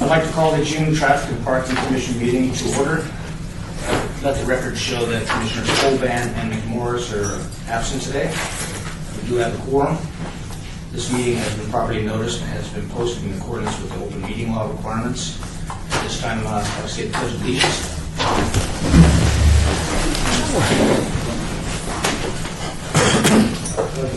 I'd like to call the June Traffic and Parking Commission meeting to order. Let the record show that Commissioners Colban and McMorris are absent today. We do have a quorum. This meeting has been properly noticed and has been posted in accordance with the open meeting law requirements. At this time, I'll say the pledge of allegiance.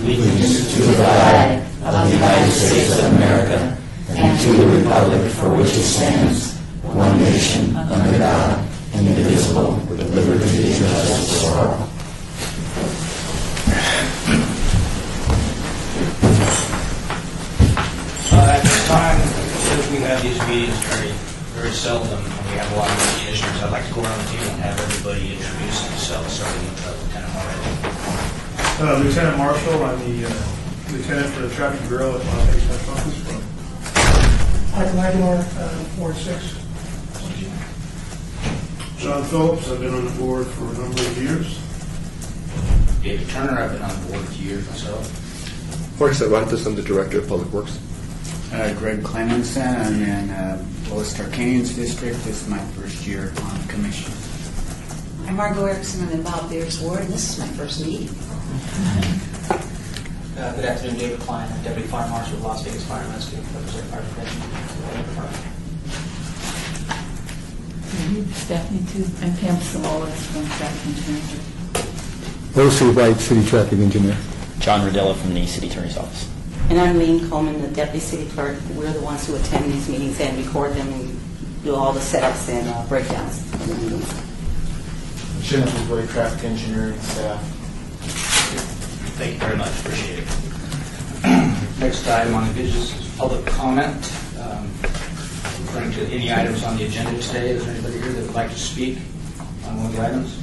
Allegiance to the flag of the United States of America and to the republic for which it stands, one nation, under God, indivisible, with liberty and justice for all. At this time, since we have these meetings very seldom, and we have a lot of commissioners, I'd like to go around the table and have everybody introduce themselves, starting with Lieutenant Moretti. Lieutenant Marshall, I'm the lieutenant for the traffic bureau at Las Vegas Metro Office. Michael Aguilar, Ward 6. John Phillips, I've been on the board for a number of years. David Turner, I've been on the board for years myself. Jorge Cervantes, I'm the Director of Public Works. Greg Clemenson, I'm in Los Tarkanians District. This is my first year on the commission. I'm Margot Erickson. I'm in Bob Beers Ward, and this is my first meeting. Good afternoon, David Klein. I'm Deputy Fire Marshal of Las Vegas Fire and Rescue, represent Fire Protection. Stephanie, too. I'm Pam Simola from Traffic Engineering. Lucy White, City Traffic Engineer. John Rodella from the City Attorney's Office. And I'm Lean Coleman, the Deputy City Clerk. We're the ones who attend these meetings and record them and do all the setups and breakdowns of the meetings. Jennifer Blake, Traffic Engineering staff. Thank you very much. Appreciate it. Next item on the business is public comment. Referring to any items on the agenda today, is there anybody here that would like to speak on one of the items?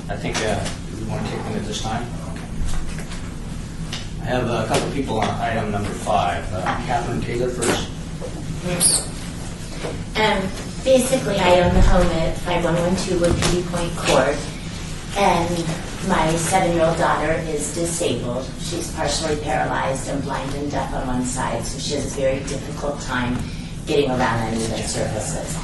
I think we want to take them at this time. I have a couple of people on item number 5. Catherine Taylor first. Basically, I own the home at 5112 Woodpeedy Point Court, and my 7-year-old daughter is disabled. She's partially paralyzed and blind and deaf on one side, so she has a very difficult time getting around uneven surfaces.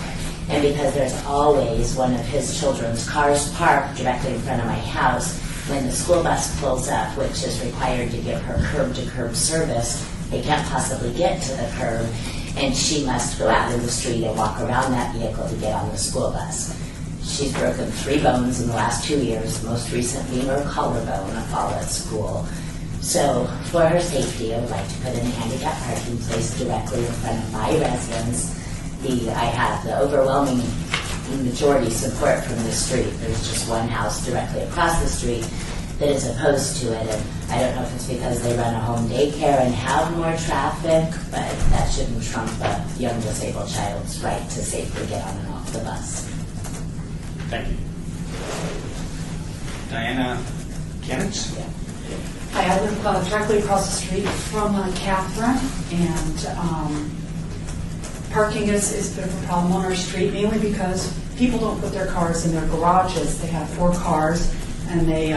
And because there's always one of his children's cars parked directly in front of my house, when the school bus pulls up, which is required to give her curb-to-curb service, they can't possibly get to the curb, and she must go out in the street and walk around that vehicle to get on the school bus. She's broken 3 bones in the last 2 years, most recently her collarbone, a fall at school. So for her safety, I would like to put in a handicap parking place directly in front of my residence. I have the overwhelming majority support from the street. There's just one house directly across the street that is opposed to it, and I don't know if it's because they run a home daycare and have more traffic, but that shouldn't trump a young disabled child's right to safely get on and off the bus. Thank you. Diana Kennett? Hi, I live directly across the street from Catherine, and parking is a bit of a problem on our street, mainly because people don't put their cars in their garages. They have 4 cars, and they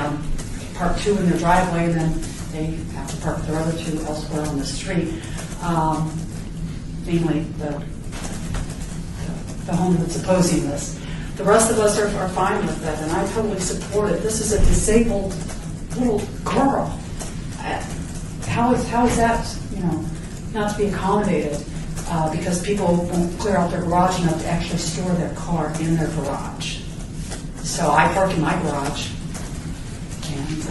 park 2 in their driveway, and then they have to park their other 2 elsewhere on the street. Mainly the home that's opposing this. The rest of us are fine with that, and I totally support it. This is a disabled little girl. How is that, not to be accommodated? Because people won't clear out their garage enough to actually store their car in their garage. So I park in my garage, and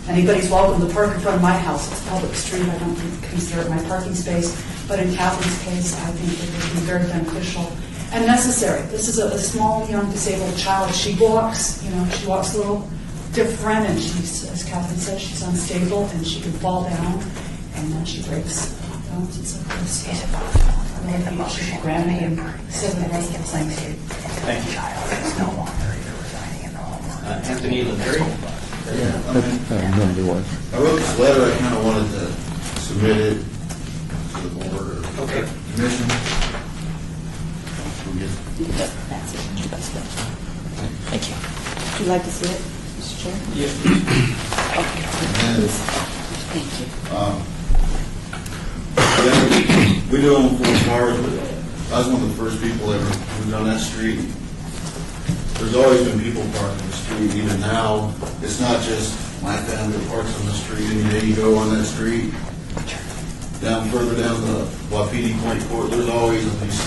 anybody's welcome to park in front of my house. It's a public street. I don't consider it my parking space. But in Catherine's case, I think it would be very beneficial and necessary. This is a small, young, disabled child. She walks, she walks a little different, and she's, as Catherine said, she's unstable, and she can fall down, and then she breaks bones and so forth. Maybe she should grab me and sit in the rest of the same street. Thank you. Anthony Landry? Number 1. I wrote this letter. I kind of wanted to submit it to the board or Okay. commission. That's it. Thank you. Would you like to see it, Mr. Chair? Yes. Thank you. Then we We do own 4 cars, but I was one of the first people ever moved on that street. There's always been people parking the street, even now. It's not just my family that parks on the street. Any day you go on that street, further down the Wapiti Point Court, there's always at least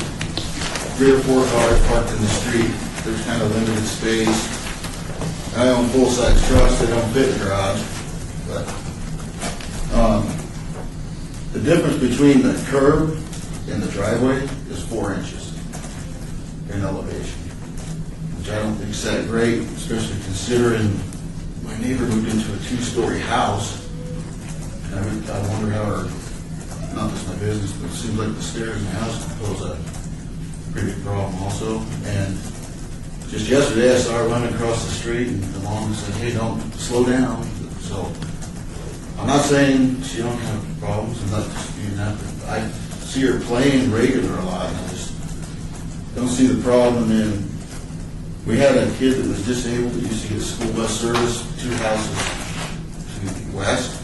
3 or 4 cars parked in the street. There's kind of limited space. I own full-size trucks, they don't fit in the garage. But the difference between the curb and the driveway is 4 inches in elevation, which I don't think is that great, especially considering my neighbor moved into a 2-story house. And I wonder how her, not just my business, but it seems like the stairs in the house pose a pretty big problem also. And just yesterday I saw her running across the street and the mom said, hey, don't slow down. So I'm not saying she don't have problems, I'm not disputing that, but I see her playing regular a lot, and I just don't see the problem. And we had a kid that was disabled that used to get school bus service 2 houses to the west.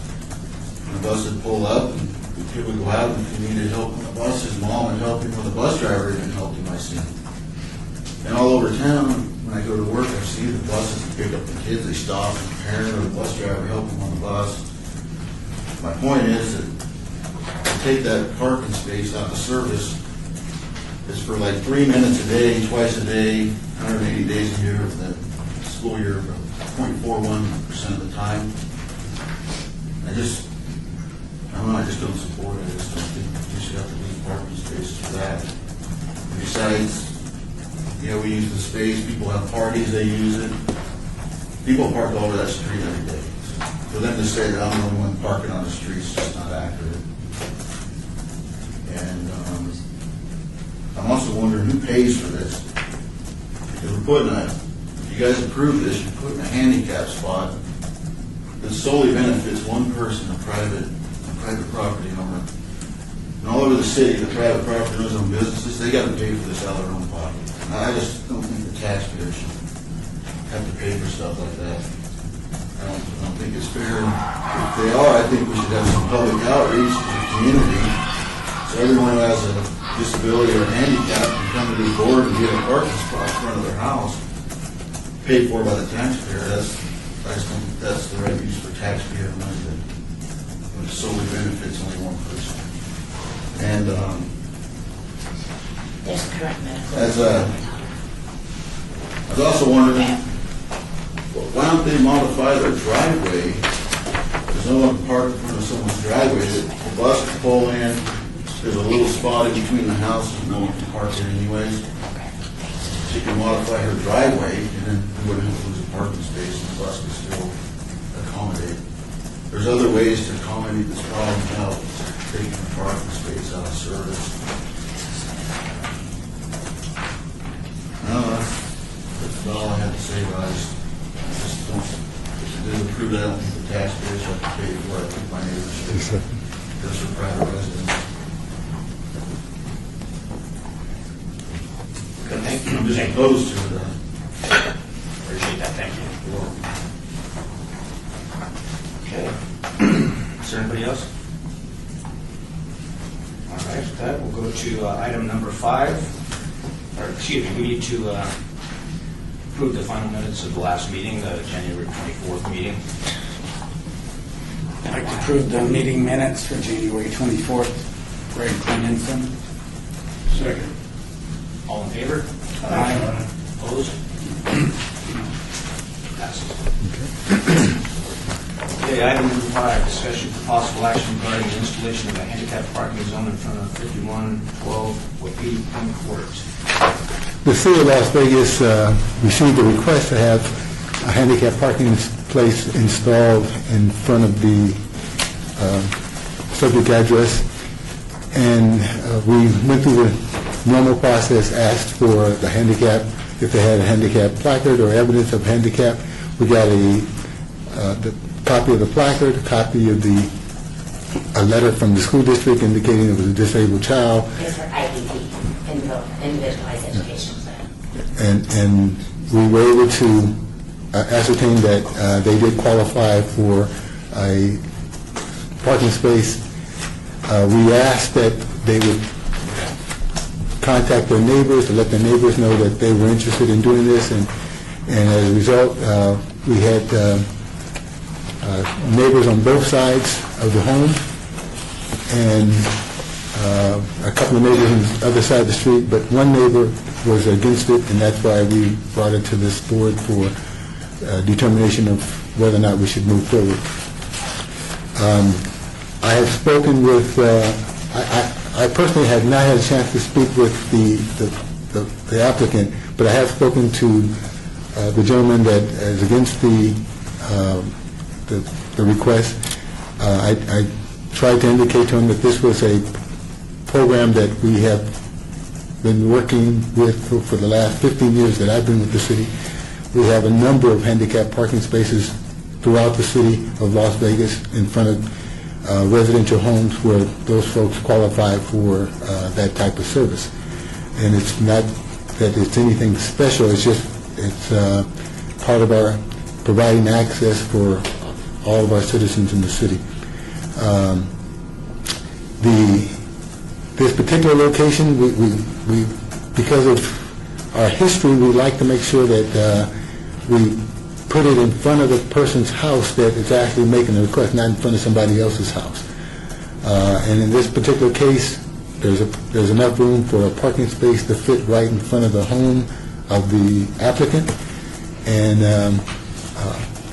And the bus would pull up, and the kid would go out, and if he needed help on the bus, his mom would help him, or the bus driver even helped him, I see. And all over town, when I go to work, I see the buses that pick up the kids, they stop, and the parent or the bus driver help them on the bus. My point is that to take that parking space out of service is for like 3 minutes a day, twice a day, 180 days a year of the school year, 0.41% of the time. I don't know, I just don't support it. I just don't think we should have to leave parking spaces for that. Besides, we use the space, people have parties, they use it. People park all over that street every day. For them to say that I'm the only one parking on the street is just not accurate. And I'm also wondering who pays for this. Because if you guys approve this, you're putting a handicap spot that solely benefits one person, a private property owner. And all over the city, the private property owners own businesses, they got to pay for this out of their own pocket. I just don't think the taxpayers should have to pay for stuff like that. I don't think it's fair. If they are, I think we should have some public outreach to the community so everyone who has a disability or a handicap can come to the board and get a parking spot in front of their house paid for by the taxpayer. I just don't think that's the right use for taxpayer money that when it solely benefits only one person. And There's correct medical. I was also wondering, why don't they modify their driveway? There's no one parked in front of someone's driveway that the bus can pull in. There's a little spot in between the houses, no one can park it anyways. She can modify her driveway, and then we wouldn't have to lose a parking space, and the bus could still accommodate. There's other ways to accommodate this problem without taking the parking space out of service. No, that's all I have to say, but I just don't, if it is approved, I don't think the taxpayers have to pay for it. I think my neighbors should. That's for private residents. Thank you. I'm just opposed to it. Appreciate that, thank you. Okay. Is there anybody else? All right, with that, we'll go to item number 5. Or, excuse me, we need to approve the final minutes of the last meeting, the January 24th meeting. I'd like to approve the meeting minutes for January 24th. Greg Clemenson. Second. All in favor? Aye. Opposed? Passes. Okay, item number 5, discussion for possible action regarding the installation of a handicap parking zone in front of 5112 Wapiti Point Court. The city of Las Vegas received a request to have a handicap parking place installed in front of the subject address. And we went through the normal process, asked for the handicap, if they had a handicap placard or evidence of handicap. We got the copy of the placard, a copy of a letter from the school district indicating it was a disabled child. It's her IEP, Individualized Education Plan. And we were able to ascertain that they did qualify for a parking space. We asked that they would contact their neighbors, to let their neighbors know that they were interested in doing this, and as a result, we had neighbors on both sides of the home, and a couple of neighbors on the other side of the street, but one neighbor was against it, and that's why we brought it to this board for determination of whether or not we should move forward. I have spoken with, I personally have not had a chance to speak with the applicant, but I have spoken to the gentleman that is against the request. I tried to indicate to him that this was a program that we have been working with for the last 15 years that I've been with the city. We have a number of handicap parking spaces throughout the city of Las Vegas in front of residential homes where those folks qualify for that type of service. And it's not that it's anything special, it's part of our providing access for all of our citizens in the city. This particular location, we because of our history, we like to make sure that we put it in front of the person's house that is actually making the request, not in front of somebody else's house. And in this particular case, there's enough room for a parking space to fit right in front of the home of the applicant. And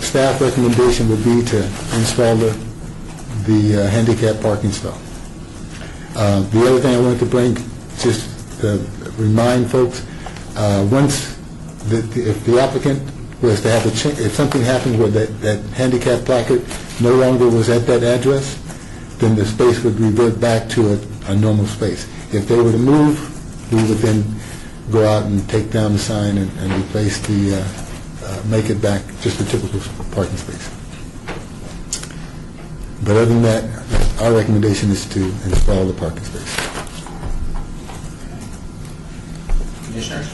staff recommendation would be to install the handicap parking stall. The other thing I wanted to bring, just to remind folks, if the applicant was to have if something happened where that handicap placard no longer was at that address, then the space would revert back to a normal space. If they were to move, we would then go out and take down the sign and replace make it back just a typical parking space. But other than that, our recommendation is to install the parking space. Commissioners?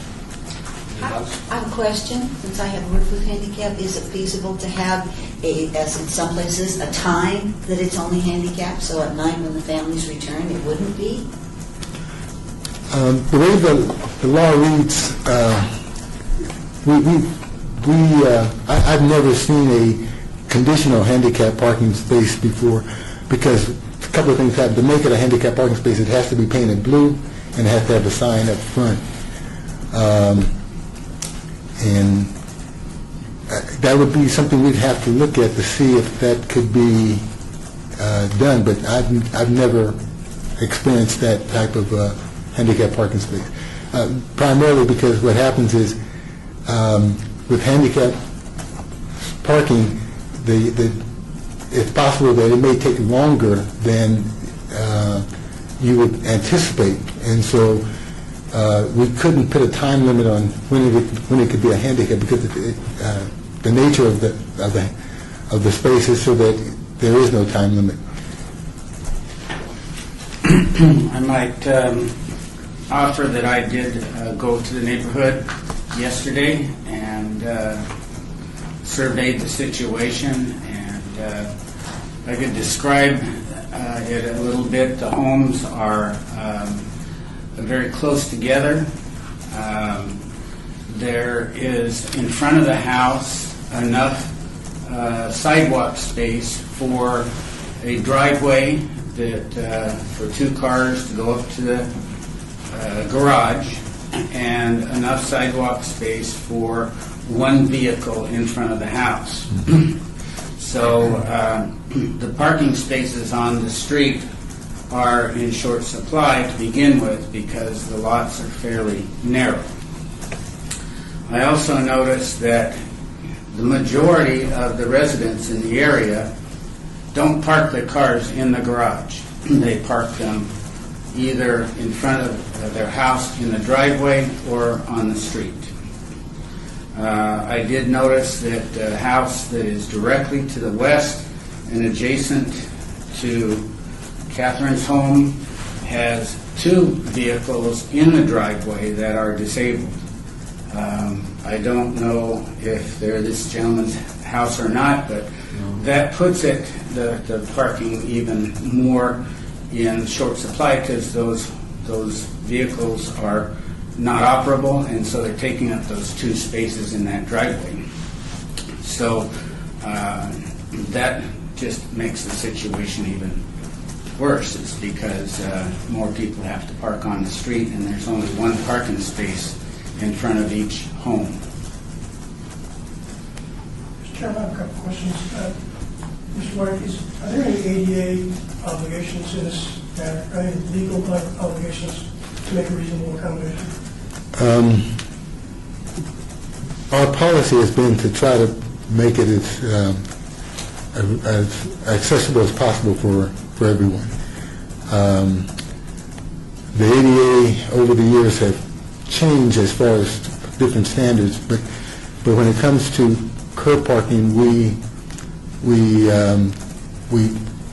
I have a question. Since I have worked with handicap, is it feasible to have, as in some places, a time that it's only handicap, so at night when the families return, it wouldn't be? The way the law reads, I've never seen a conditional handicap parking space before, because a couple of things happen. To make it a handicap parking space, it has to be painted blue, and it has to have a sign up front. And that would be something we'd have to look at to see if that could be done, but I've never experienced that type of handicap parking space. Primarily because what happens is with handicap parking, it's possible that it may take longer than you would anticipate, and so we couldn't put a time limit on when it could be a handicap, because the nature of the space is so that there is no time limit. I might offer that I did go to the neighborhood yesterday and surveyed the situation, and I could describe it a little bit. The homes are very close together. There is in front of the house enough sidewalk space for a driveway that for two cars to go up to the garage, and enough sidewalk space for one vehicle in front of the house. So the parking spaces on the street are in short supply to begin with because the lots are fairly narrow. I also noticed that the majority of the residents in the area don't park their cars in the garage. They park them either in front of their house in the driveway or on the street. I did notice that the house that is directly to the west and adjacent to Catherine's home has two vehicles in the driveway that are disabled. I don't know if they're this gentleman's house or not, but that puts the parking even more in short supply, because those those vehicles are not operable, and so they're taking up those 2 spaces in that driveway. So that just makes the situation even worse. It's because more people have to park on the street, and there's only 1 parking space in front of each home. Mr. Chairman, I have a couple of questions. Mr. White, are there any ADA obligations in this matter? Are there any legal obligations to make a reasonable accommodation? Our policy has been to try to make it as accessible as possible for everyone. The ADA over the years have changed as far as different standards, but when it comes to curb parking, we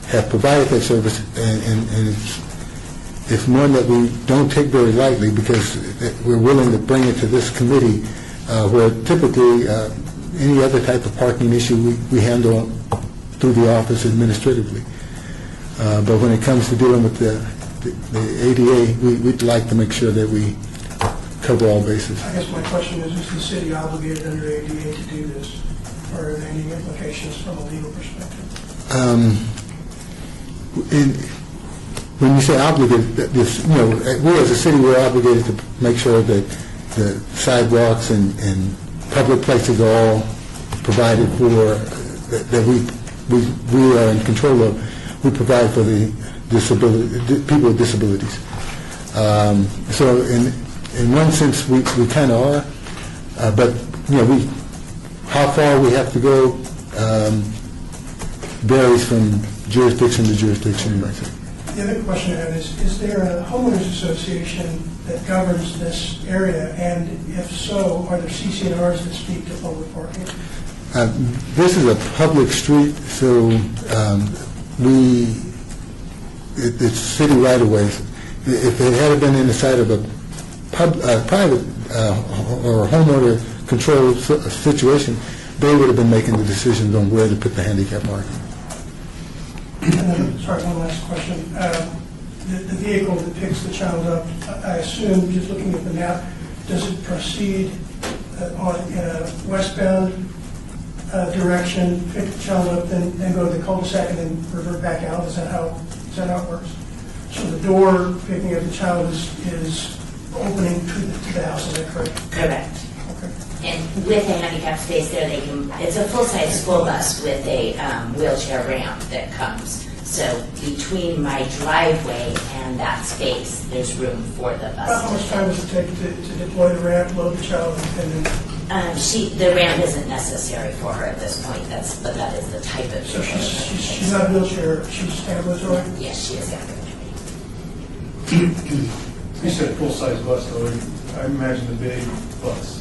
have provided that service, and it's one that we don't take very lightly, because we're willing to bring it to this committee, where typically any other type of parking issue we handle through the office administratively. But when it comes to dealing with the ADA, we'd like to make sure that we cover all bases. I guess my question is the city obligated under ADA to do this? Or are there any implications from a legal perspective? When you say obligated, we as a city, we're obligated to make sure that the sidewalks and public places are all provided for, that we are in control of. We provide for the people with disabilities. So in one sense, we kind of are, but how far we have to go varies from jurisdiction to jurisdiction. The other question I have is there a homeowners association that governs this area? And if so, are there CC&Rs that speak to public parking? This is a public street, so it's city right-of-ways. If it had been in the side of a private or homeowner controlled situation, they would have been making the decisions on where to put the handicap parking. And then, sorry, one last question. The vehicle that picks the child up, I assume, just looking at the map, does it proceed on a westbound direction, pick the child up, then go to the cul-de-sac and then revert back out? Is that how it works? So the door picking up the child is opening to the house, is that correct? Correct. Okay. And with a handicap space there, it's a full-size school bus with a wheelchair ramp that comes. So between my driveway and that space, there's room for the bus. How much time does it take to deploy the ramp, load the child, and then... The ramp isn't necessary for her at this point, but that is the type of... So she's not a wheelchair, she's ambulatory? Yes, she is ambulatory. You said full-size bus, though. I imagine the big bus.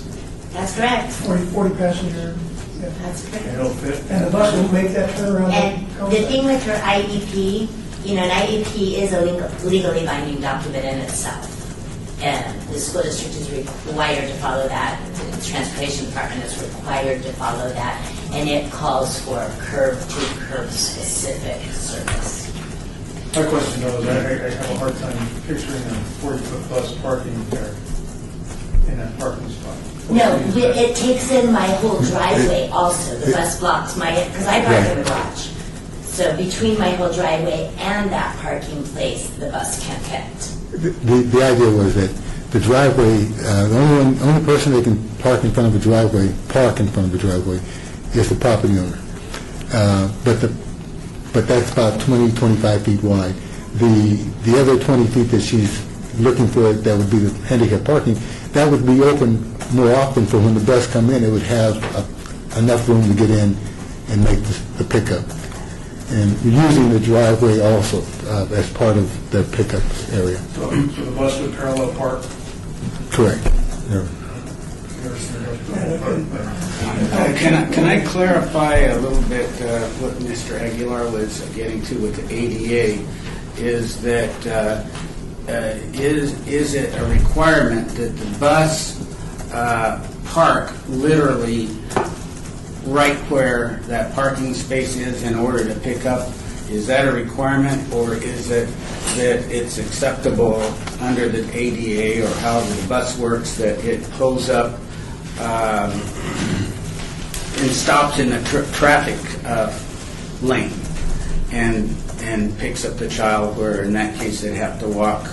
That's correct. 40 passenger. Yeah. That's correct. And it'll fit. And the bus will make that turnaround? And the thing with her IEP, an IEP is a legally binding document in itself. And the school district is required to follow that. The transportation department is required to follow that. And it calls for curb-to-curb specific service. My question, though, is I have a hard time picturing a 40-foot bus parking there in that parking spot. No, it takes in my whole driveway also. The bus blocks because I park in the garage. So between my whole driveway and that parking place, the bus can't get. The idea was that the driveway, the only person that can park in front of a driveway, is the property owner. But that's about 20, 25 feet wide. The other 20 feet that she's looking for, that would be the handicap parking, that would be open more often for when the bus come in. It would have enough room to get in and make the pickup. And using the driveway also as part of the pickup area. So the bus would parallel park? Correct. Yeah. Can I clarify a little bit what Mr. Aguilar was getting to with the ADA? Is that is it a requirement that the bus park literally right where that parking space is in order to pick up Is that a requirement, or is it that it's acceptable under the ADA or however the bus works, that it pulls up and stops in the traffic lane and picks up the child, where in that case they'd have to walk,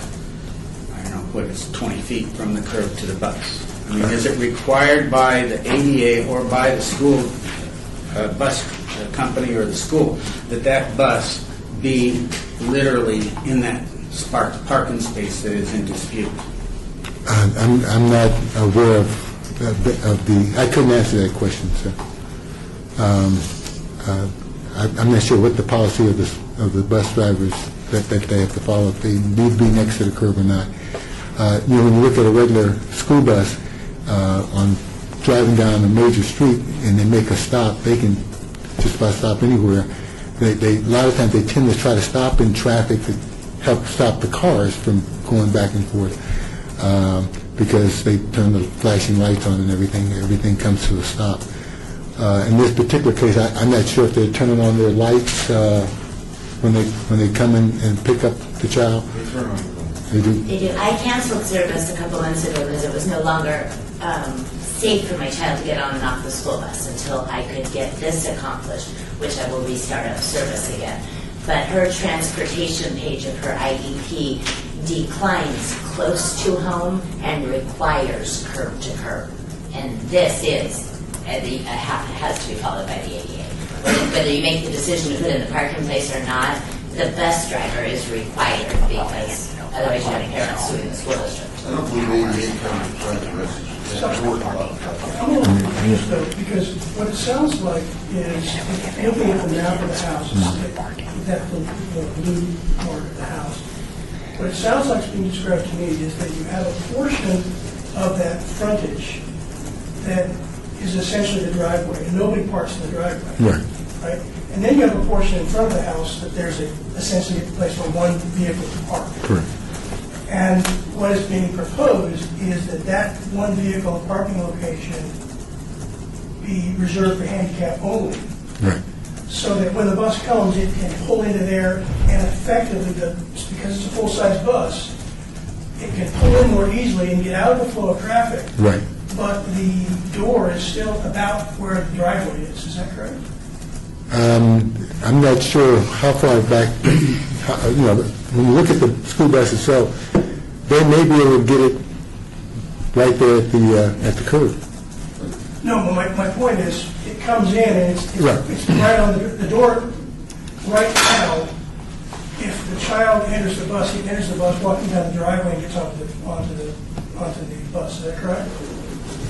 I don't know, what is 20 feet from the curb to the bus? I mean, is it required by the ADA or by the school bus company or the school that that bus be literally in that parking space that is in dispute? I'm not aware of the, I couldn't answer that question, sir. I'm not sure what the policy of the bus drivers that they have to follow, if they need to be next to the curb or not. When you look at a regular school bus on driving down a major street and they make a stop, they can just about stop anywhere. A lot of times they tend to try to stop in traffic to help stop the cars from going back and forth, because they turn the flashing lights on and everything comes to a stop. In this particular case, I'm not sure if they're turning on their lights when they come in and pick up the child. They do. They do. I canceled service a couple months ago because it was no longer safe for my child to get on and off the school bus until I could get this accomplished, which I will restart up service again. But her transportation page of her IEP declines close to home and requires curb to curb. And this has to be followed by the ADA. Whether you make the decision to put in the parking place or not, the bus driver is required, because otherwise you're going to parents suing the school district. I don't believe ADA comes to try to message. I'm a little confused though, because what it sounds like is, looking at the map of the house, that the blue part of the house, what it sounds like is being described to me is that you have a portion of that frontage that is essentially the driveway, and nobody parks in the driveway. Right? And then you have a portion in front of the house that there's essentially a place for one vehicle to park. Correct. And what is being proposed is that one vehicle parking location be reserved for handicap only. Right. So that when the bus comes, it can pull into there, and effectively, because it's a full-size bus, it can pull in more easily and get out of the flow of traffic. Right. But the door is still about where the driveway is that correct? I'm not sure how far back, when you look at the school bus itself, they may be able to get it right there at the curb. No, but my point is, it comes in and it's Right. it's right on the door. Right now, if the child enters the bus, he enters the bus walking down the driveway and gets onto the bus. Is that correct?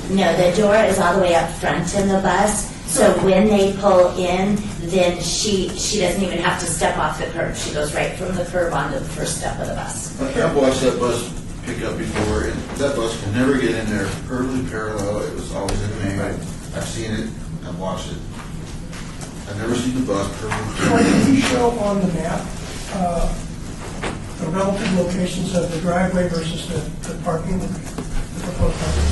No, the door is all the way up front in the bus, so when they pull in, then she doesn't even have to step off the curb. She goes right from the curb onto the first step of the bus. I've watched that bus pick up before, and that bus can never get in there perfectly parallel. It was always at an angle. I've seen it. I've watched it. I've never seen the bus perfectly Or can parallel. you show on the map the relative locations of the driveway versus the parking, the proposed parking?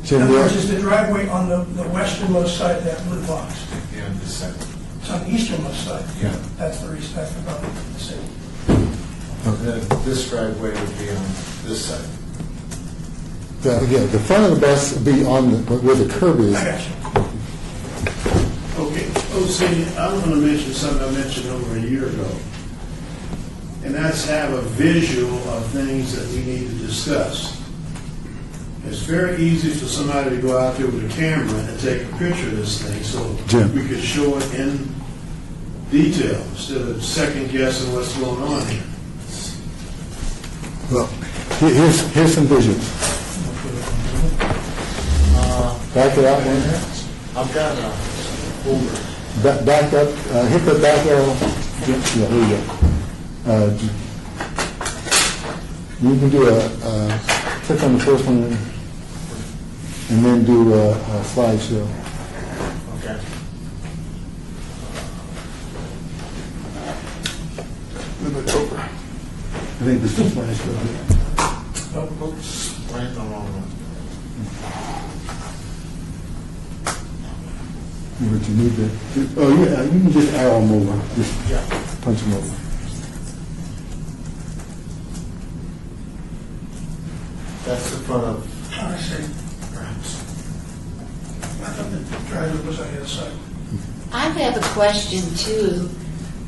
Jim, Which is the driveway on the westernmost side of that blue box. Yeah, the second. It's on the easternmost side. Yeah. That's the reason, that's the problem. This driveway would be on this side. the front of the bus would be on where the curb is. I got you. Okay, OC, I'm going to mention something I mentioned over a year ago, and that's have a visual of things that we need to discuss. It's very easy for somebody to go out there with a camera and take a picture of this thing, so Jim. we could show it in detail instead of second guessing what's going on here. Well, here's some visuals. Back it up one. I've got a folder. Back up, hit the back arrow. Yeah, here you go. You can do click on the first one and then do a slideshow. Okay. Move it over. I think this is slideshow. Oops, right the wrong one. Would you need to, oh, yeah, you can just arrow them over, just punch them over. That's the front of, I see. perhaps. I thought the driveway was on the other side. I have a question too,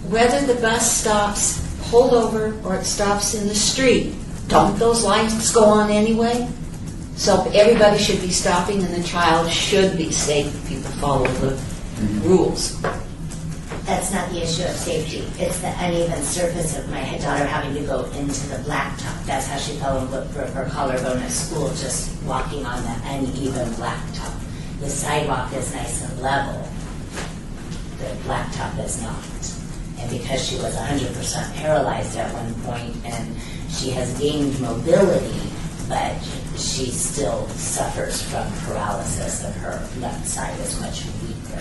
whether the bus stops, pulled over, or it stops in the street, don't those lights go on anyway? So everybody should be stopping and the child should be safe if people follow the rules. That's not the issue of safety. It's the uneven surface of my daughter having to go into the blacktop. That's how she fell and broke her collarbone at school, just walking on the uneven blacktop. The sidewalk is nice and level. The blacktop is not. And because she was 100% paralyzed at one point, and she has gained mobility, but she still suffers from paralysis, and her left side is much weaker.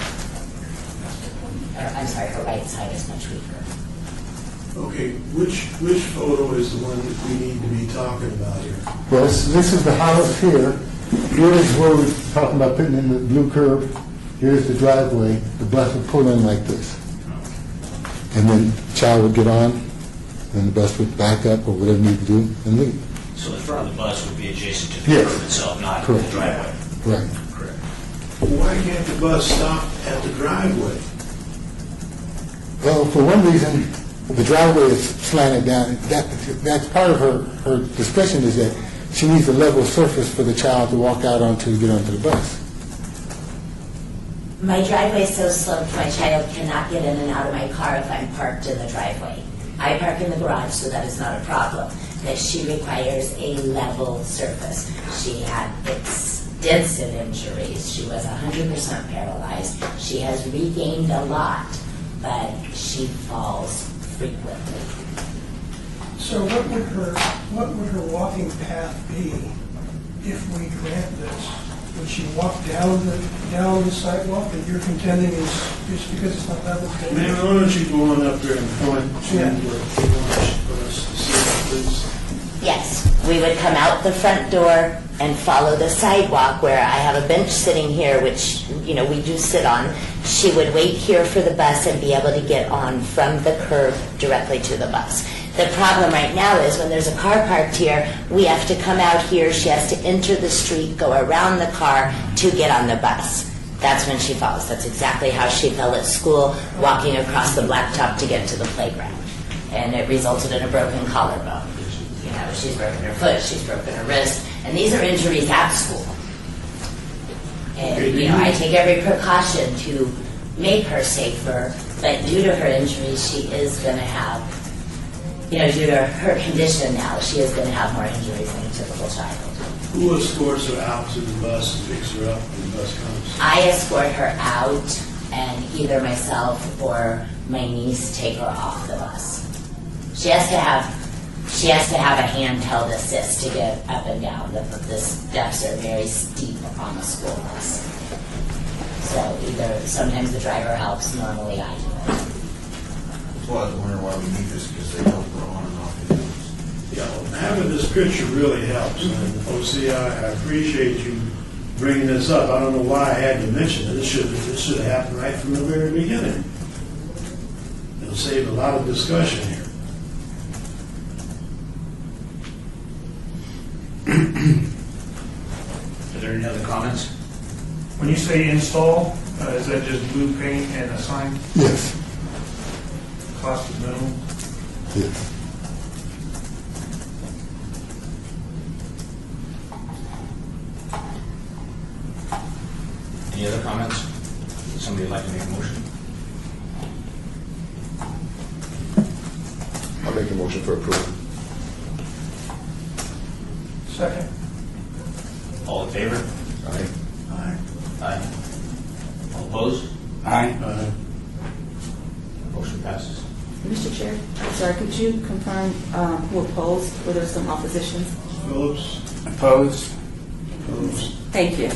I'm sorry, her right side is much weaker. Okay, which photo is the one that we need to be talking about here? Well, this is the house here. Here is where we're talking about putting in the blue curb. Here's the driveway. The bus would pull in like this. And then the child would get on, then the bus would back up or whatever you need to do and leave. So the front of the bus would be adjacent to the Yes. curb itself, not the Correct. driveway. Right. Correct. Why can't the bus stop at the driveway? Well, for one reason, the driveway is slanted down. That's part of her discussion is that she needs a level surface for the child to walk out onto to get onto the bus. My driveway is so sloped, my child cannot get in and out of my car if I'm parked in the driveway. I park in the garage, so that is not a problem. But she requires a level surface. She had extensive injuries. She was 100% paralyzed. She has regained a lot, but she falls frequently. So what would her walking path be if we grant this? Would she walk down the sidewalk that you're contending is because it's not level? Ma'am, why don't you go on up there and point to Yeah. where you want us to see, please? Yes, we would come out the front door and follow the sidewalk where I have a bench sitting here, which, we do sit on. She would wait here for the bus and be able to get on from the curb directly to the bus. The problem right now is when there's a car parked here, we have to come out here, she has to enter the street, go around the car to get on the bus. That's when she falls. That's exactly how she fell at school, walking across the blacktop to get to the playground. And it resulted in a broken collarbone. She's broken her foot, she's broken her wrist, and these are injuries at school. And, I take every precaution to make her safer, but due to her injuries, she is going to have, due to her condition now, she is going to have more injuries than a typical child. Who escorts her out to the bus and picks her up when the bus comes? I escort her out, and either myself or my niece take her off the bus. She has to have a handheld assist to get up and down. The steps are very steep on a school bus. So sometimes the driver helps, normally I do it. That's why I was wondering why we need this, because they help her on and off the hills. Yeah, having this picture really helps. And OC, I appreciate you bringing this up. I don't know why I had to mention it. This should have happened right from the very beginning. It'll save a lot of discussion here. Are there any other comments? When you say install, is that just blue paint and a sign? Yes. Cost is minimal? Yes. Any other comments? Somebody would like to make a motion? I'll make a motion for approval. Second. All in favor? Aye. Aye. Aye. All opposed? Aye. Motion passes. Mr. Chair, I'm sorry, could you confirm who opposed, whether there's some opposition? Phillips? Opposed? Opposed. Thank you.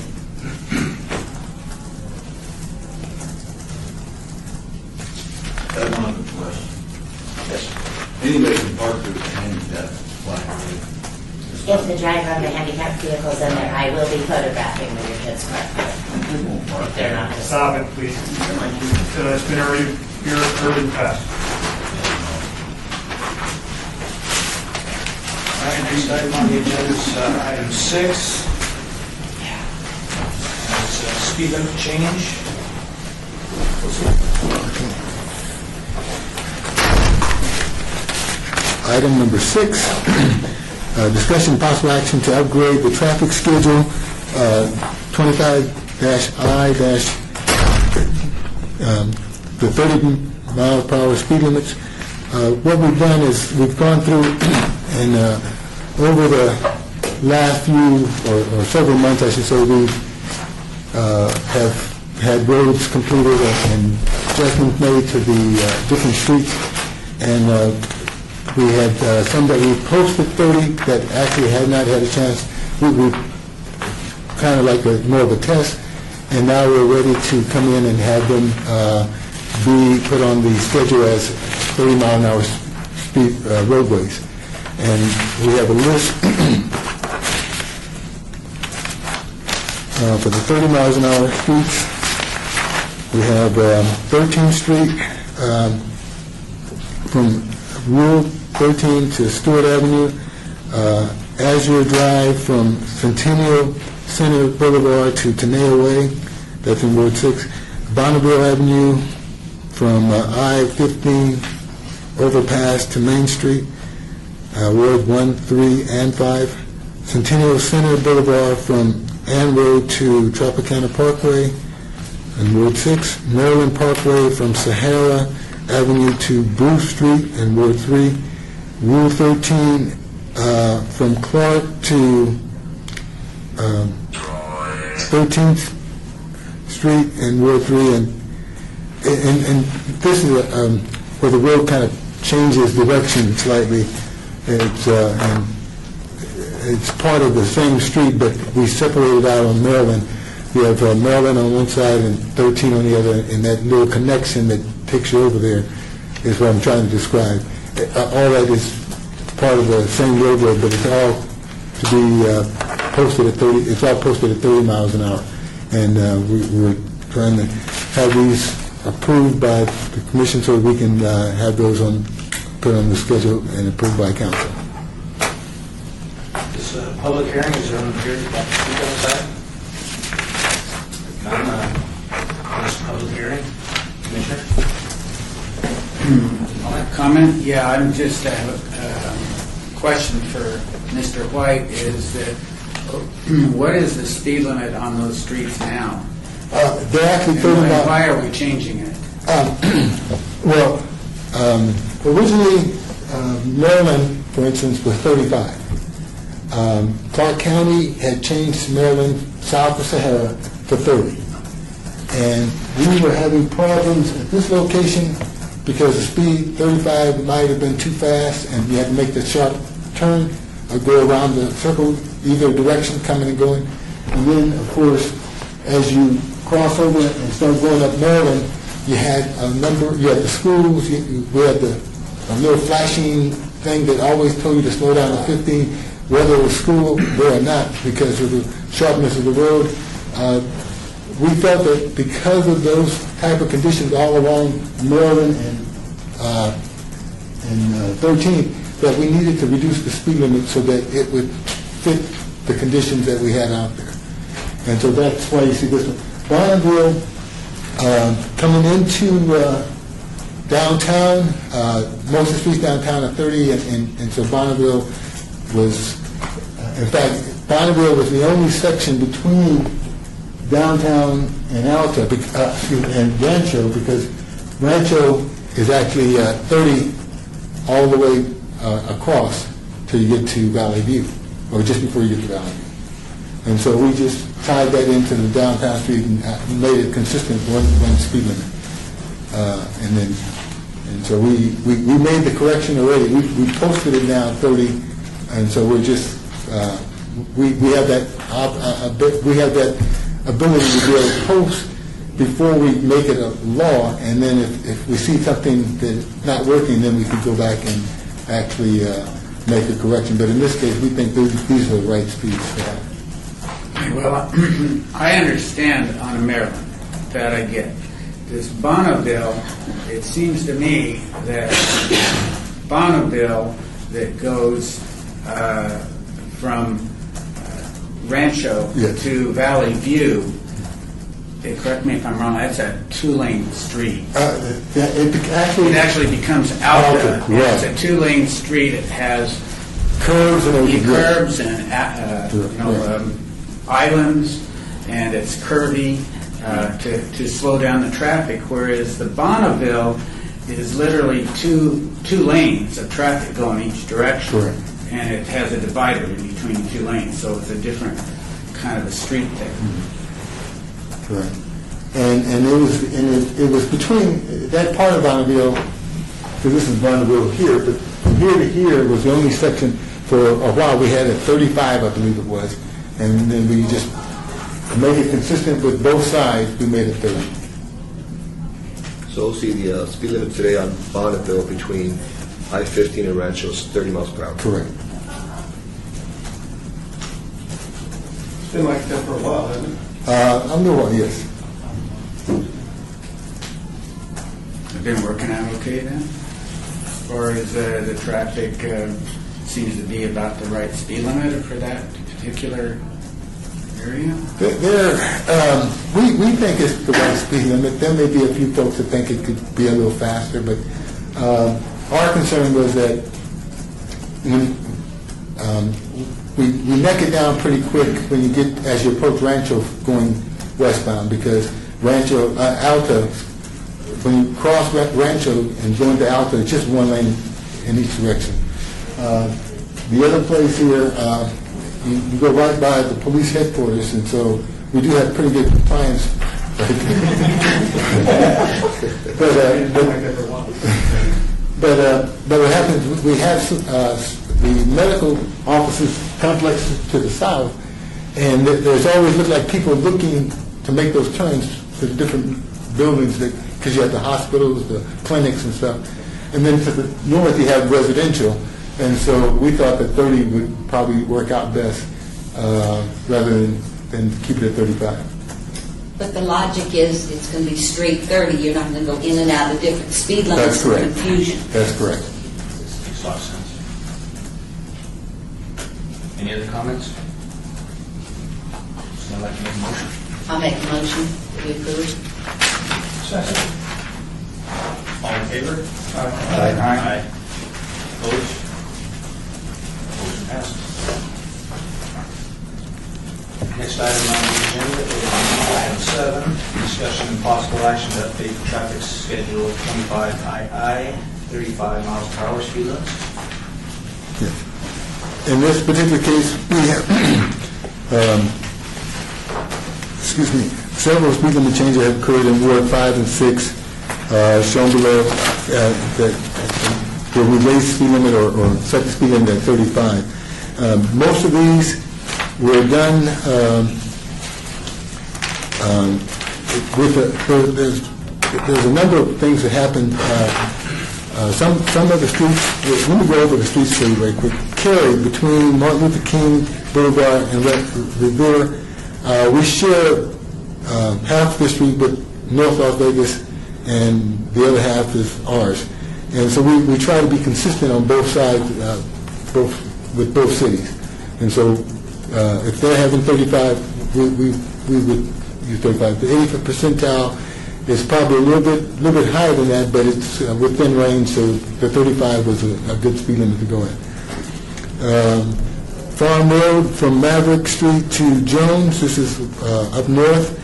I have one other question. Yes. Anybody can park their handicap placard. Is If the driver of the handicapped vehicle is in there, I will be photographing when your kids park there. If they're not. Stop it, please. It's been already passed. All right, next item on the agenda is item 6. It's speed limit change. Item number 6, discussion possible action to upgrade the traffic schedule, 25-I- the 30 mile per hour speed limits. What we've done is we've gone through and over the last few or several months, I should say, we have had roads completed and adjustments made to the different streets, and we had some that we posted 30 that actually had not had a chance. We kind of like more of a test, and now we're ready to come in and have them be put on the schedule as 30 mile an hour speed roadways. And we have a list for the 30 miles an hour streets. We have 13th Street from Rule 13 to Stewart Avenue, Azure Drive from Centennial Center Boulevard to Tenaya Way, that's in Ward 6, Bonneville Avenue from I-15 overpass to Main Street, Ward 1, 3, and 5, Centennial Center Boulevard from Ann Road to Tropicana Parkway, in Ward 6, Maryland Parkway from Sahara Avenue to Bruce Street in Ward 3, Rule 13 from Clark to 13th Street in Ward 3, and this is where the road kind of changes direction slightly. It's part of the same street, but we separated out on Maryland. We have Maryland on one side and 13 on the other, and that little connection that takes you over there is what I'm trying to describe. All that is part of the same roadway, but it's all to be posted at 30. It's all posted at 30 miles an hour, and we're trying to have these approved by the commission so that we can have those put on the schedule and approved by council. This public hearing, is there anyone here to speak on the side? None. This public hearing, Commissioner? Comment? Yeah, I'm just have a question for Mr. White. Is that what is the speed limit on those streets now? They're actually 30 And miles. why are we changing it? Originally, Maryland, for instance, was 35. Clark County had changed Maryland south of Sahara to 30. And we were having problems at this location because the speed, 35, might have been too fast, and you had to make the sharp turn or go around the circle, either direction, coming and going. And then, of course, as you cross over and start going up Maryland, you had the schools, we had a little flashing thing that always told you to slow down to 15, whether it was school there or not, because of the sharpness of the road. We felt that because of those type of conditions all along Maryland and 13, that we needed to reduce the speed limit so that it would fit the conditions that we had out there. And so that's why you see this one. Bonneville, coming into downtown, most of the streets downtown are 30, and so Bonneville was, in fact, Bonneville was the only section between downtown and Alta, and Rancho, because Rancho is actually 30 all the way across till you get to Valley View, or just before you get to Valley View. And so we just tied that into the downtown street and made it consistent with one speed limit. And so we made the correction already. We posted it now 30, and so we're just we have that ability to be able to post before we make it a law, and then if we see something that's not working, then we can go back and actually make a correction. But in this case, we think these are the right speeds to have. Well, I understand on Maryland, that I get. This Bonneville, it seems to me that Bonneville that goes from Rancho Yes. to Valley View, correct me if I'm wrong, that's a two-lane street. It actually becomes Alta. Alta, right. It's a two-lane street. It has Curves and everything. curbs and islands, and it's curvy to slow down the traffic, whereas the Bonneville is literally two lanes of traffic going each direction. Correct. And it has a divider in between the two lanes, so it's a different kind of a street there. Correct. And it was between that part of Bonneville, because this is Bonneville here, but from here to here was the only section. For a while we had at 35, I believe it was, and then we just to make it consistent with both sides, we made it 30. So we'll see the speed limit today on Bonneville between I-15 and Rancho is 30 miles per hour. Correct. It's been like that for a while, hasn't it? I'm the one, yes. It's been working out okay then? Or is the traffic seems to be about the right speed limit for that particular area? We think it's the right speed limit. There may be a few folks that think it could be a little faster, but our concern was that we neck it down pretty quick when you get, as you approach Rancho going westbound, because Rancho, Alta, when you cross Rancho and go into Alta, it's just one lane in each direction. The other place here, you go right by the police headquarters, and so we do have pretty good compliance. But what happens, we have the medical offices complex to the south, and there's always looked like people looking to make those turns to the different buildings, because you have the hospitals, the clinics and stuff. And then to the north you have residential, and so we thought that 30 would probably work out best rather than keep it at 35. But the logic is it's going to be straight 30. You're not going to go in and out of different speed limits. That's correct. Confusion. That's correct. Makes a lot of sense. Any other comments? Someone like to make a motion? I'll make a motion to approve. Second. All in favor? Aye. Opposed? Motion passes. Next item on the agenda is item 7, discussion and possible action to update the traffic schedule of 25 II, 35 miles per hour speed limits. In this particular case, we have, several speed limit changes have occurred in Ward 5 and 6, shown below, where we raised the speed limit or set the speed limit at 35. Most of these were done there's a number of things that happened. Some of the streets, let me go over the streets for you very quick. Cary, between Martin Luther King Boulevard and Rivera, we share half the street with North Las Vegas, and the other half is ours. And so we try to be consistent on both sides, with both cities. And so if they're having 35, we would use 35. The 85th percentile is probably a little bit higher than that, but it's within range, so the 35 was a good speed limit to go at. Farm Road from Maverick Street to Jones, this is up north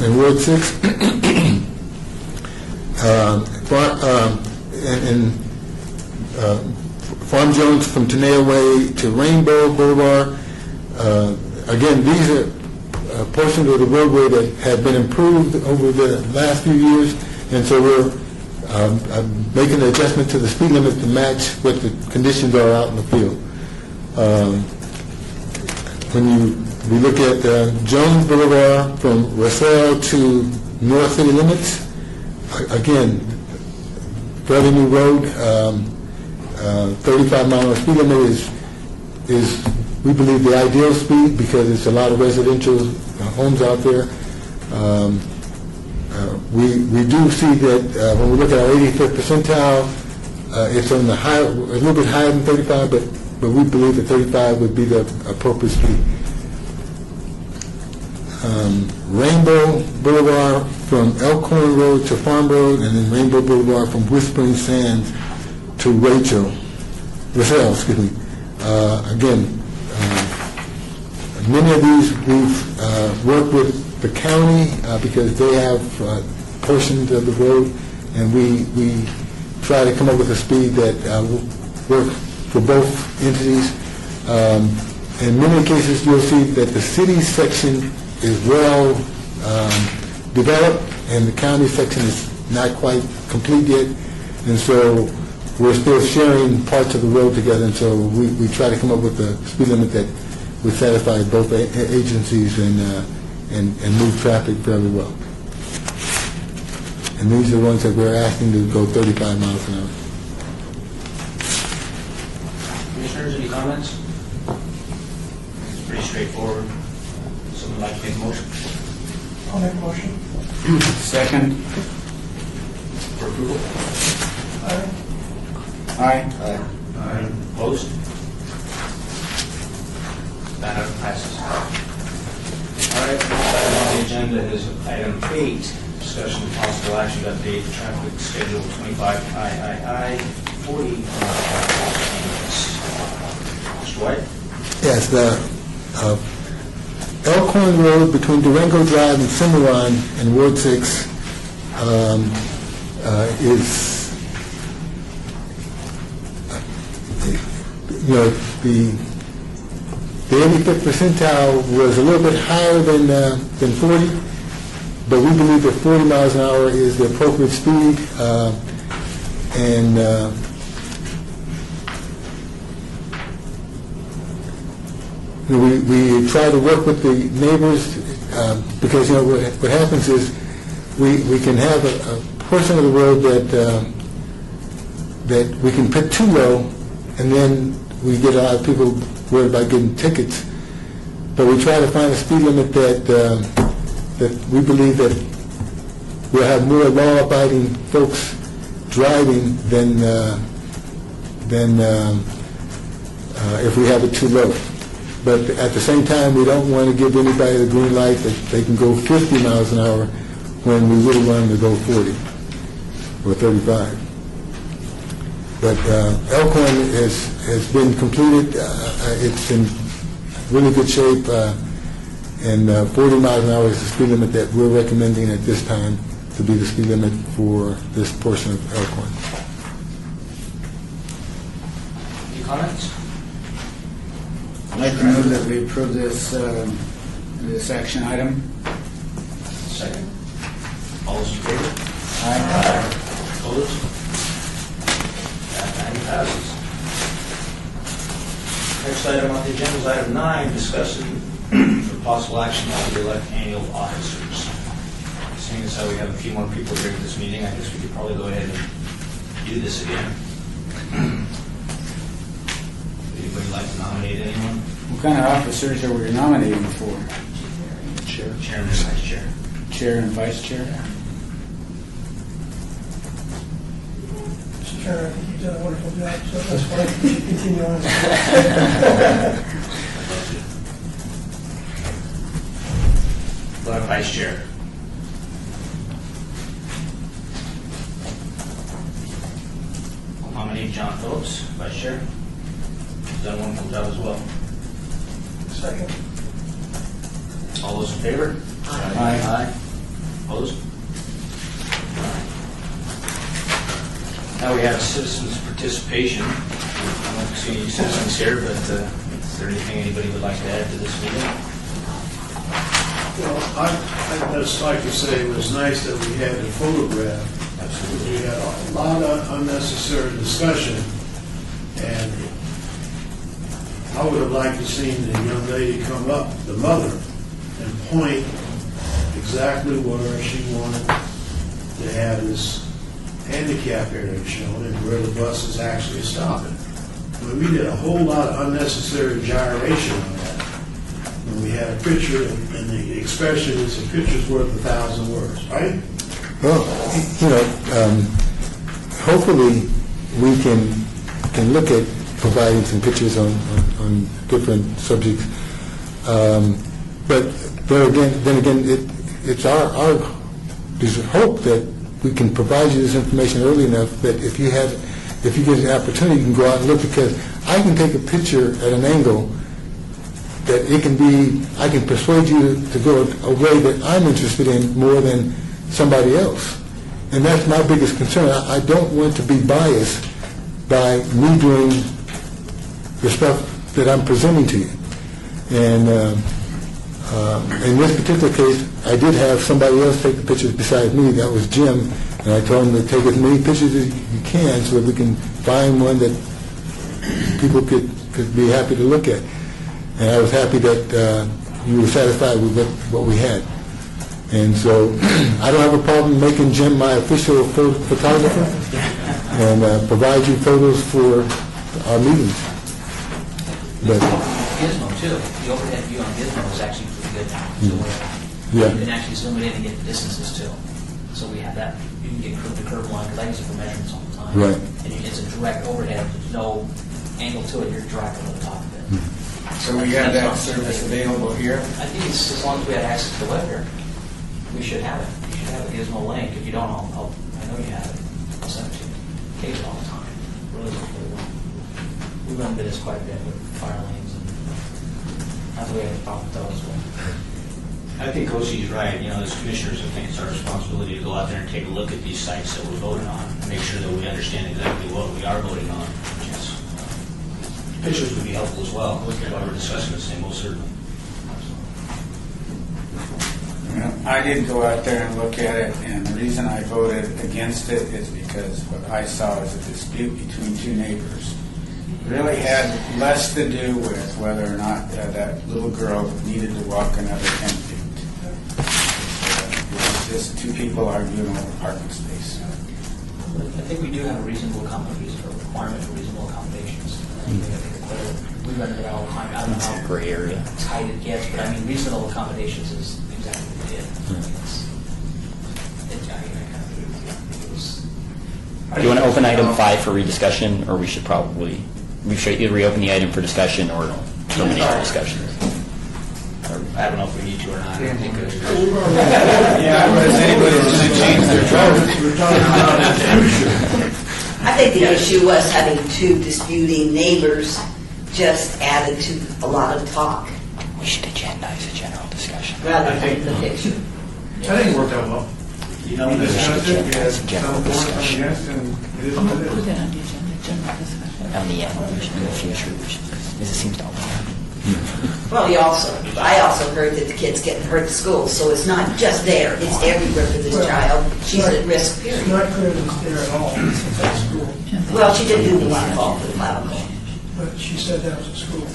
in Ward 6. Farm Jones from Tenaya Way to Rainbow Boulevard. Again, these are portions of the roadway that have been improved over the last few years, and so we're making an adjustment to the speed limit to match what the conditions are out in the field. When we look at Jones Boulevard from Russell to North City limits, again, fairly new road. 35 mile an hour speed limit is, we believe, the ideal speed because it's a lot of residential homes out there. We do see that when we look at our 85th percentile, it's on the high, a little bit higher than 35, but we believe that 35 would be the appropriate speed. Rainbow Boulevard from Elkhorn Road to Farm Road, and then Rainbow Boulevard from Whispering Sands to Rachel. Excuse me. Again, many of these we've worked with the county because they have portions of the road, and we try to come up with a speed that will work for both entities. In many cases, you'll see that the city section is well developed, and the county section is not quite complete yet, and so we're still sharing parts of the road together, and so we try to come up with a speed limit that would satisfy both agencies and move traffic fairly well. And these are the ones that we're asking to go 35 miles an hour. Commissioners, any comments? It's pretty straightforward. Someone like to make a motion? I'll make a motion. Second. For approval? Aye. Aye. Opposed? That item passes. All right, next item on the agenda is item 8, discussion of possible action to update traffic schedule 25 III 40. Mr. White? Yes, the Elkhorn Road between Durango Drive and Cimarron in Ward 6 is, the 85th percentile was a little bit higher than 40, but we believe that 40 miles an hour is the appropriate speed, and we try to work with the neighbors because what happens is we can have a portion of the road that we can put too low, and then we get a lot of people worried about getting tickets. But we try to find a speed limit that we believe that we'll have more law-abiding folks driving than if we have it too low. But at the same time, we don't want to give anybody the green light that they can go 50 miles an hour when we really want them to go 40 or 35. But Elkhorn has been completed. It's in really good shape, and 40 miles an hour is the speed limit that we're recommending at this time to be the speed limit for this portion of Elkhorn. Any comments? I'd like to move that we approve this action item. Second. All those in favor? Aye. Opposed? That item passes. Next item on the agenda is item 9, discussing for possible action on the elect annual officers. Seeing as how we have a few more people during this meeting, I guess we could probably go ahead and do this again. Would anybody like to nominate anyone? What kind of officers are we nominating for? Chairman and vice chair. Chair and vice chair? Mr. Chair, I think you've done a wonderful job, so that's why we should continue on. What about vice chair? I'll nominate John Phillips, vice chair. He's done a wonderful job as well. Second. All those in favor? Aye. Opposed? Now we have citizens' participation. I don't see any citizens here, but is there anything anybody would like to add to this meeting? Well, I'd just like to say it was nice that we had a photograph. Absolutely. We had a lot of unnecessary discussion, and I would have liked to seen the young lady come up, the mother, and point exactly where she wanted to have this handicap area shown and where the bus is actually stopping. I mean, we did a whole lot of unnecessary gyration on that. When we had a picture, and the expression is a picture's worth 1,000 words, right? Well, hopefully we can look at providing some pictures on different subjects. But then again, it's our hope that we can provide you this information early enough that if you get an opportunity, you can go out and look, because I can take a picture at an angle that I can persuade you to go a way that I'm interested in more than somebody else. And that's my biggest concern. I don't want to be biased by me doing the stuff that I'm presenting to you. And in this particular case, I did have somebody else take the pictures besides me. That was Jim. And I told him to take as many pictures as you can so that we can find one that people could be happy to look at. And I was happy that you were satisfied with what we had. And so I don't have a problem making Jim my official photographer and provide you photos for our meetings. But Gizmo too, the overhead view on Gizmo is actually pretty good now. So yeah. you can actually zoom it in and get the distances too. So we have that, you can get curve to curve line, because I use it for measurements all the time. Right. And it's a direct overhead, there's no angle to it, you're direct over the top of it. So we have that service available here? I think it's, as long as we have access to the web here, we should have it. You should have a Gizmo link. If you don't, I know you have it. I'll send it to you. Case all the time. Really works really well. We run into this quite a bit with fire lanes, and not that we have a problem with those. I think Koshi's right. As commissioners, I think it's our responsibility to go out there and take a look at these sites that we're voting on, and make sure that we understand exactly what we are voting on. Yes. Pictures would be helpful as well. While we're discussing this thing, most certainly. I did go out there and look at it, and the reason I voted against it is because what I saw is a dispute between two neighbors. It really had less to do with whether or not that little girl needed to walk another 10 feet. It was just two people arguing over parking space. I think we do have a reasonable accommodation, or requirement for reasonable accommodations. We run into that all the time. I don't know how Gray area. tight it gets, but I mean, reasonable accommodations is exactly what we did. Do you want to open item 5 for rediscussion, or we should either reopen the item for discussion or terminate the discussion? I don't know if we need to or not. I think it's Yeah, but is anybody going to change their I think the issue was having two disputing neighbors just added to a lot of talk We should agendize a general discussion. rather than the picture. I think it worked out well. We should agendize a general discussion. Against, and it is what it is. Put that on the agenda, general discussion. On the end, in the future, because it seems to always happen. Well, I also heard that the kid's getting hurt at school, so it's not just there, it's everywhere for this child. She's at risk, It's period. not clear that it's there at all. It's at school. Well, she did do the one call for the clavicle. But she said that was at school.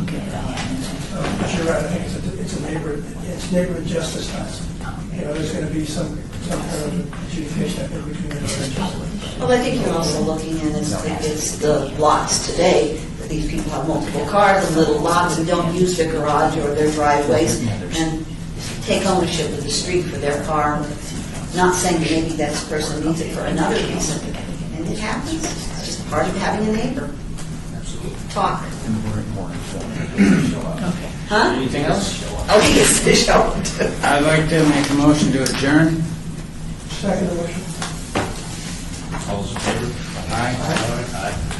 Okay. But you're right, I think it's neighborhood justice time. There's going to be some kind of adjudication, I think, between the two. Well, I think you're also looking at it's the lots today. These people have multiple cars and little lots and don't use their garage or their driveways and take ownership of the street for their car. Not saying that maybe that person needs it for another reason. And it happens. It's just part of having a neighbor. Talk. Huh? Anything else? Oh, yes, they show up. I'd like to make a motion to adjourn. Second motion. All those in favor? Aye. Aye.